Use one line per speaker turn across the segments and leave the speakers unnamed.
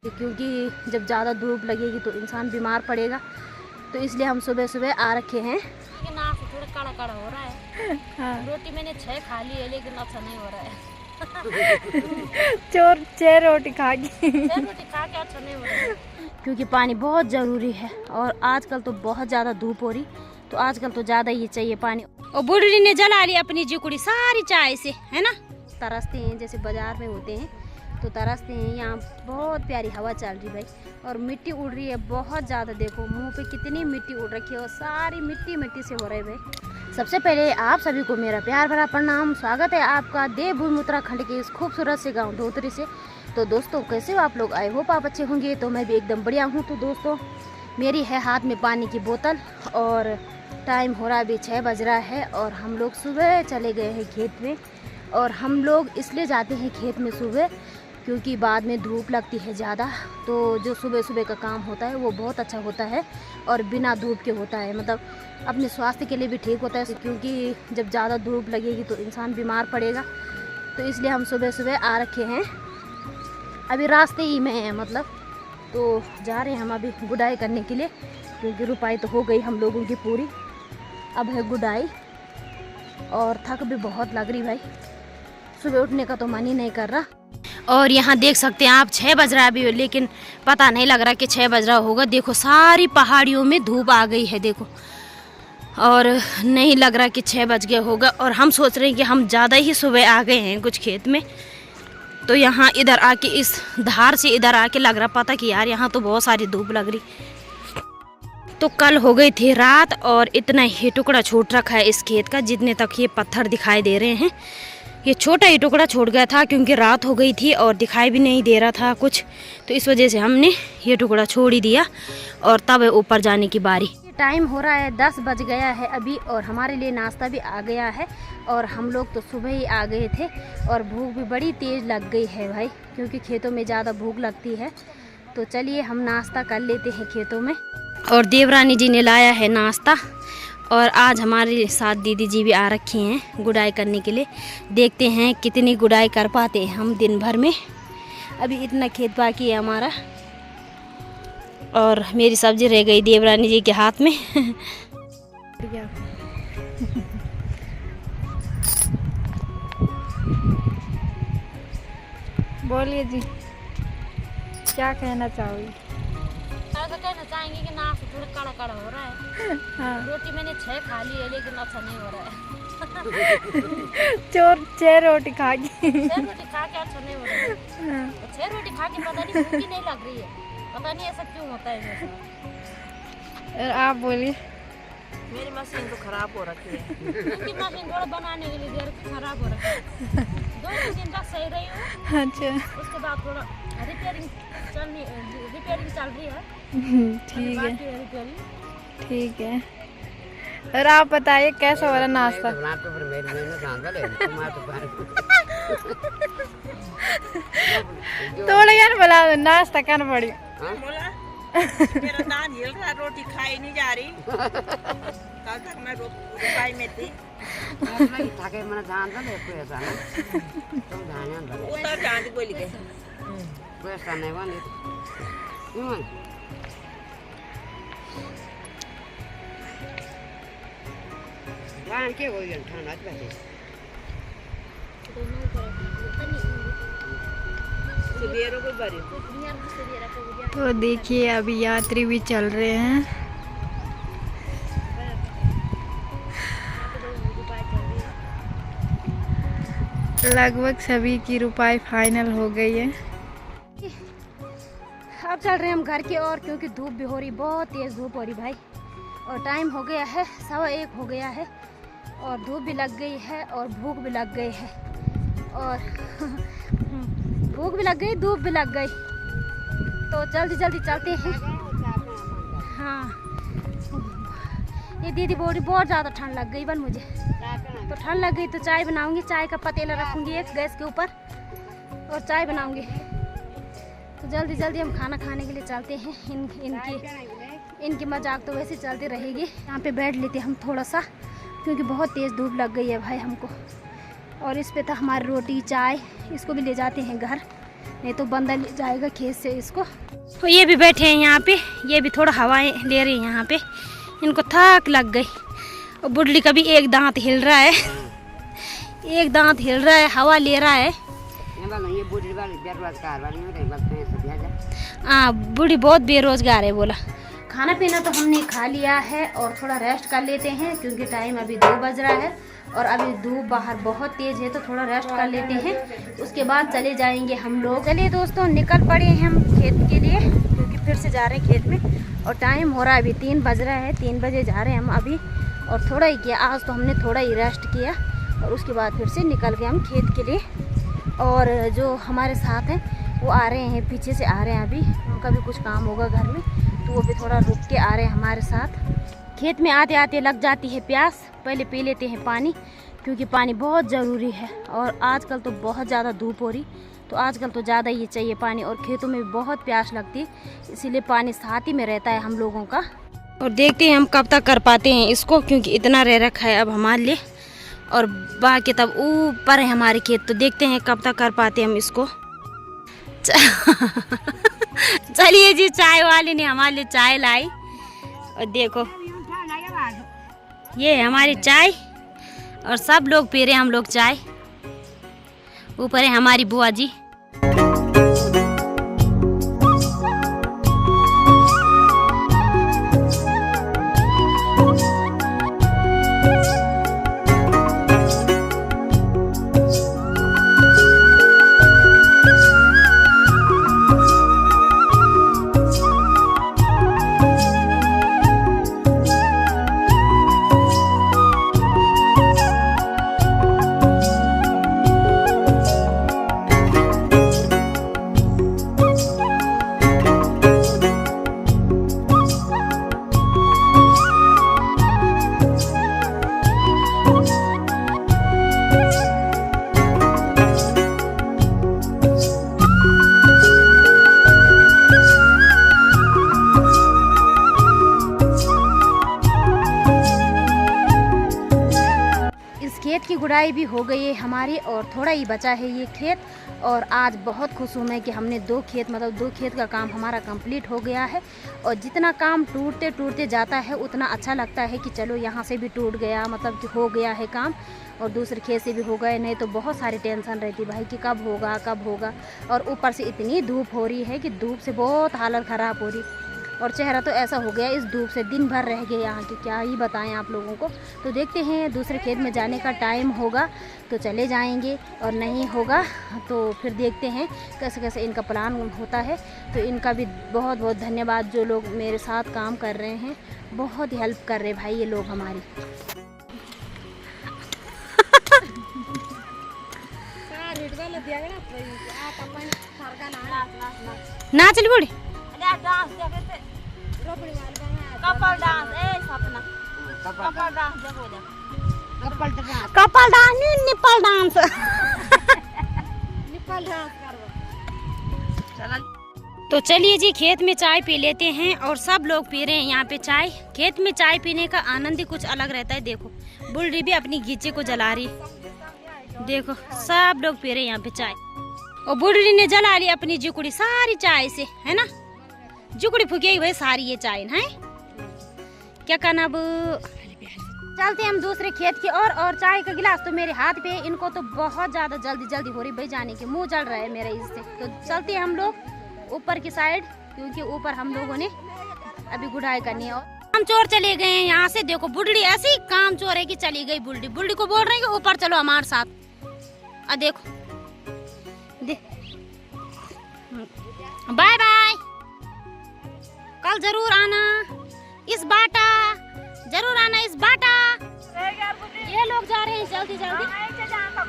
क्योंकि जब ज़्यादा धूप लगेगी तो इंसान बीमार पड़ेगा, तो इसलिए हम सुबह सुबह आ रखे हैं। नाक थोड़ा कड़ा कड़ा हो रहा है। हाँ। रोटी मैंने 6 खा ली है लेकिन अच्छा नहीं हो रहा है। 6 रोटी खा के अच्छा नहीं हो रहा है। क्योंकि पानी बहुत ज़रूरी है और आजकल तो बहुत ज़्यादा धूप हो रही, तो आजकल तो ज़्यादा ही चाहिए पानी। और बुढ़ी ने जला ली अपनी जिकुड़ी सारी चाय से, है ना। तरसते हैं जैसे बाजार में होते हैं तो तरसते हैं। यहाँ बहुत प्यारी हवा चल रही भाई, और मिट्टी उड़ रही है बहुत ज़्यादा। देखो मुंह पे कितनी मिट्टी उड़ रखी है और सारी मिट्टी मिट्टी से हो रही है भाई। सबसे पहले आप सभी को मेरा प्यार भरा प्रणाम। स्वागत है आपका देवभूमि उत्तराखंड के इस खूबसूरत से गांव धोतरी से। तो दोस्तों कैसे हो आप लोग? आई होप आप अच्छे होंगे। तो मैं भी एकदम बढ़िया हूँ। तो दोस्तों मेरी है हाथ में पानी की बोतल और टाइम हो रहा है अभी 6 बज रहा है, और हम लोग सुबह चले गए हैं खेत में। और हम लोग इसलिए जाते हैं खेत में सुबह क्योंकि बाद में धूप लगती है ज़्यादा, तो जो सुबह सुबह का काम होता है वो बहुत अच्छा होता है और बिना धूप के होता है, मतलब अपने स्वास्थ्य के लिए भी ठीक होता है। क्योंकि जब ज़्यादा धूप लगेगी तो इंसान बीमार पड़ेगा, तो इसलिए हम सुबह सुबह आ रखे हैं। अभी रास्ते ही में हैं मतलब, तो जा रहे हैं हम अभी गुडाई करने के लिए, क्योंकि रुपाई तो हो गई हम लोगों की पूरी। अब है गुडाई और थक भी बहुत लग रही भाई, सुबह उठने का तो मन ही नहीं कर रहा। और यहाँ देख सकते हैं आप 6 बज रहा है अभी, लेकिन पता नहीं लग रहा कि 6 बज रहा होगा। देखो सारी पहाड़ियों में धूप आ गई है देखो, और नहीं लग रहा कि 6 बज गया होगा। और हम सोच रहे हैं कि हम ज़्यादा ही सुबह आ गए हैं कुछ खेत में, तो यहाँ इधर आके इस धार से इधर आके लग रहा पता कि यार यहाँ तो बहुत सारी धूप लग रही। तो कल हो गई थी रात और इतना ही टुकड़ा छूट रखा है इस खेत का, जितने तक ये पत्थर दिखाई दे रहे हैं। ये छोटा ही टुकड़ा छूट गया था क्योंकि रात हो गई थी और दिखाई भी नहीं दे रहा था कुछ, तो इस वजह से हमने ये टुकड़ा छोड़ ही दिया। और तब ऊपर जाने की बारी। टाइम हो रहा है 10 बज गया है अभी, और हमारे लिए नाश्ता भी आ गया है। और हम लोग तो सुबह ही आ गए थे और भूख भी बड़ी तेज़ लग गई है भाई, क्योंकि खेतों में ज़्यादा भूख लगती है। तो चलिए हम नाश्ता कर लेते हैं खेतों में। और देवरानी जी ने लाया है नाश्ता, और आज हमारे साथ दीदी जी भी आ रखी हैं गुडाई करने के लिए। देखते हैं कितनी गुडाई कर पाते हैं हम दिन भर में। अभी इतना खेत बाकी है हमारा, और मेरी सब्जी रह गई देवरानी जी के हाथ में।
बोलिए जी, क्या कहना चाहोगी?
ऐसा कहना चाहेंगे कि नाक थोड़ा कड़ा कड़ा हो रहा है। हाँ। रोटी मैंने 6 खा ली है लेकिन अच्छा नहीं हो रहा है।
6 रोटी खा के
6 रोटी खा के अच्छा नहीं हो रहा है। हाँ। 6 रोटी खा के पता नहीं भूख ही नहीं लग रही है, पता नहीं ऐसा क्यों होता है।
आप बोलिए।
मेरी मशीन तो खराब हो रखी है।
इनकी मशीन थोड़ा बनाने के लिए देर खराब हो रखी है। 2-3 दिन तक सही रही हूँ।
अच्छा।
उसके बाद थोड़ा रिपेयरिंग चल रही है।
ठीक है, ठीक है। और आप बताइए कैसा हो रहा नाश्ता? थोड़ा यार बोला नाश्ता करना पड़ी।
मेरा दान हिल रहा, रोटी खाई नहीं जा रही। कल तक मैं रुपाई में थी। उतर जाने बोली के।
तो देखिए अभी यात्री भी चल रहे हैं। लगभग सभी की रुपाई फाइनल हो गई है।
अब चल रहे हैं हम घर की ओर, क्योंकि धूप भी हो रही, बहुत तेज़ धूप हो रही भाई। और टाइम हो गया है 1:15 हो गया है, और धूप भी लग गई है और भूख भी लग गई है। और भूख भी लग गई, धूप भी लग गई, तो जल्दी जल्दी चलते हैं। हाँ, ये दीदी बोल रही बहुत ज़्यादा ठंड लग गई बन मुझे, तो ठंड लग गई तो चाय बनाऊंगी। चाय का पतीला रखूंगी एक गैस के ऊपर और चाय बनाऊंगी। तो जल्दी जल्दी हम खाना खाने के लिए चलते हैं। इनकी मजाक तो वैसे चलती रहेगी। यहाँ पे बैठ लेते हम थोड़ा सा, क्योंकि बहुत तेज़ धूप लग गई है भाई हमको। और इस पे था हमारी रोटी चाय, इसको भी ले जाते हैं घर। नहीं तो बंदा ले जाएगा खेत से इसको। तो ये भी बैठे हैं यहाँ पे, ये भी थोड़ा हवाएं ले रही हैं यहाँ पे, इनको थक लग गई। और बुढ़ली का भी एक दांत हिल रहा है, एक दांत हिल रहा है, हवा ले रहा है। हाँ बूढ़ी बहुत बेरोजगार है बोला। खाना पीना तो हमने खा लिया है और थोड़ा रेस्ट कर लेते हैं क्योंकि टाइम अभी 2 बज रहा है और अभी धूप बाहर बहुत तेज़ है, तो थोड़ा रेस्ट कर लेते हैं, उसके बाद चले जाएंगे हम लोग। चलिए दोस्तों निकल पड़े हैं हम खेत के लिए क्योंकि फिर से जा रहे हैं खेत में और टाइम हो रहा है अभी 3 बज रहा है, 3 बजे जा रहे हैं हम अभी। और थोड़ा ही किया आज तो हमने, थोड़ा ही रेस्ट किया और उसके बाद फिर से निकल गए हम खेत के लिए। और जो हमारे साथ हैं वो आ रहे हैं, पीछे से आ रहे हैं, अभी उनका भी कुछ काम होगा घर में तो वो भी थोड़ा रुक के आ रहे हैं हमारे साथ। खेत में आते आते लग जाती है प्यास, पहले पी लेते हैं पानी क्योंकि पानी बहुत ज़रूरी है। और आजकल तो बहुत ज़्यादा धूप हो रही, तो आजकल तो ज़्यादा ही चाहिए पानी और खेतों में भी बहुत प्यास लगती है, इसीलिए पानी साथ ही में रहता है हम लोगों का। और देखते हैं हम कब तक कर पाते हैं इसको क्योंकि इतना रह रखा है अब हमारे लिए और बाकी तब ऊपर है हमारे खेत, तो देखते हैं कब तक कर पाते हैं हम इसको। चलिए जी, चाय वाले ने हमारे लिए चाय लाई और देखो ये है हमारी चाय और सब लोग पी रहे हैं हम लोग चाय। ऊपर है हमारी बुआ जी। खेत की गुड़ाई भी हो गई है हमारी और थोड़ा ही बचा है ये खेत। और आज बहुत खुश हूँ मैं कि हमने 2 खेत मतलब 2 खेत का काम हमारा कंप्लीट हो गया है। और जितना काम टूटते टूटते जाता है उतना अच्छा लगता है कि चलो यहाँ से भी टूट गया, मतलब कि हो गया है काम और दूसरे खेत से भी हो गए। नहीं तो बहुत सारी टेंशन रहती भाई कि कब होगा कब होगा। और ऊपर से इतनी धूप हो रही है कि धूप से बहुत हालत ख़राब हो रही और चेहरा तो ऐसा हो गया इस धूप से, दिन भर रह गए यहाँ की, क्या ही बताएं आप लोगों को। तो देखते हैं दूसरे खेत में जाने का टाइम होगा तो चले जाएंगे और नहीं होगा तो फिर देखते हैं कैसे कैसे इनका प्लान होता है। तो इनका भी बहुत बहुत धन्यवाद, जो लोग मेरे साथ काम कर रहे हैं, बहुत हेल्प कर रहे भाई ये लोग हमारी। ना चल बूढ़ी कपल डांस, सपना कपल डांस नहीं निपल डांस। निपल डांस तो चलिए जी खेत में चाय पी लेते हैं और सब लोग पी रहे हैं यहाँ पे चाय। खेत में चाय पीने का आनंद ही कुछ अलग रहता है। देखो बुल्डी भी अपनी गीचे को जला रही, देखो सब लोग पी रहे हैं यहाँ पे चाय। और बुल्डी ने जला ली अपनी जुकड़ी सारी चाय से, है ना, जुकड़ी फूकी भाई सारी ये चाय है। क्या कहना अब चलते हम दूसरे खेत की और चाय का गिलास तो मेरे हाथ पे है, इनको तो बहुत ज्यादा जल्दी हो रही भाई जाने की, मुंह जल रहा है मेरा इससे। तो चलते हम लोग ऊपर की साइड क्योंकि ऊपर हम लोगों ने अभी गुड़ाई करनी है। और काम चोर चले गए हैं यहाँ से, देखो बुढ़ी ऐसी काम चोर है कि चली गई। बुढ़ी को बोल रहे हैं कि ऊपर चलो हमारे साथ। देखो बाय बाय, कल जरूर आना इस बाटा, जरूर आना इस बाटा। ये लोग जा रहे हैं जल्दी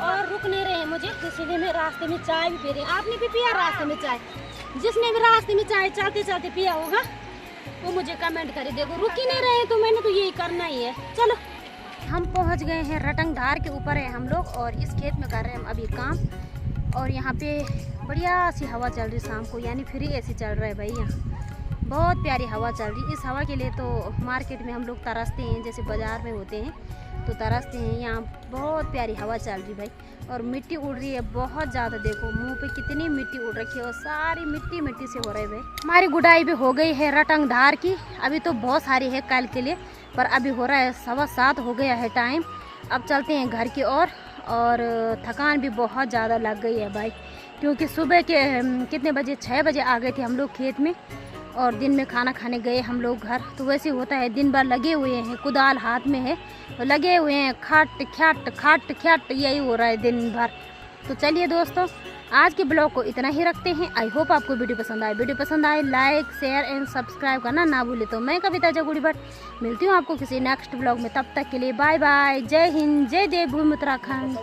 और रुक नहीं रहे हैं मुझे, इसलिए मैं रास्ते में चाय भी पी रही हूँ। आपने भी पिया रास्ते में चाय? जिसने भी रास्ते में चाय चलते चलते पिया होगा वो मुझे कमेंट करे। देखो रुक ही नहीं रहे हैं तो मैंने तो यही करना ही है। चलो हम पहुँच गए हैं रटंगधार के ऊपर है हम लोग और इस खेत में कर रहे हैं हम अभी काम। और यहाँ पे बढ़िया सी हवा चल रही शाम को, यानी फ्री एसी चल रहा है भाई, यहाँ बहुत प्यारी हवा चल रही। इस हवा के लिए तो मार्केट में हम लोग तरसते हैं, जैसे बाज़ार में होते हैं तो तरसते हैं। यहाँ बहुत प्यारी हवा चल रही भाई, और मिट्टी उड़ रही है बहुत ज़्यादा। देखो मुंह पे कितनी मिट्टी उड़ रखी है और सारी मिट्टी मिट्टी से हो रहे भाई। हमारी गुडाई भी हो गई है रटंग धार की, अभी तो बहुत सारी है कल के लिए, पर अभी हो रहा है 7:15 हो गया है टाइम। अब चलते हैं घर की ओर, और थकान भी बहुत ज़्यादा लग गई है भाई, क्योंकि सुबह के कितने बजे 6 बजे आ गए थे हम लोग खेत में, और दिन में खाना खाने गए हम लोग घर। तो वैसे होता है, दिन भर लगे हुए हैं, कुदाल हाथ में है तो लगे हुए हैं, खट खट यही हो रहा है दिन भर। तो चलिए दोस्तों, आज के ब्लॉग को इतना ही रखते हैं। आई होप आपको वीडियो पसंद आए। वीडियो पसंद आए लाइक शेयर एंड सब्सक्राइब करना ना भूले। तो मैं कविता जगुड़ी भट्ट मिलती हूँ आपको किसी नेक्स्ट ब्लॉग में, तब तक के लिए बाय बाय। जय हिंद, जय देवभूमि उत्तराखंड।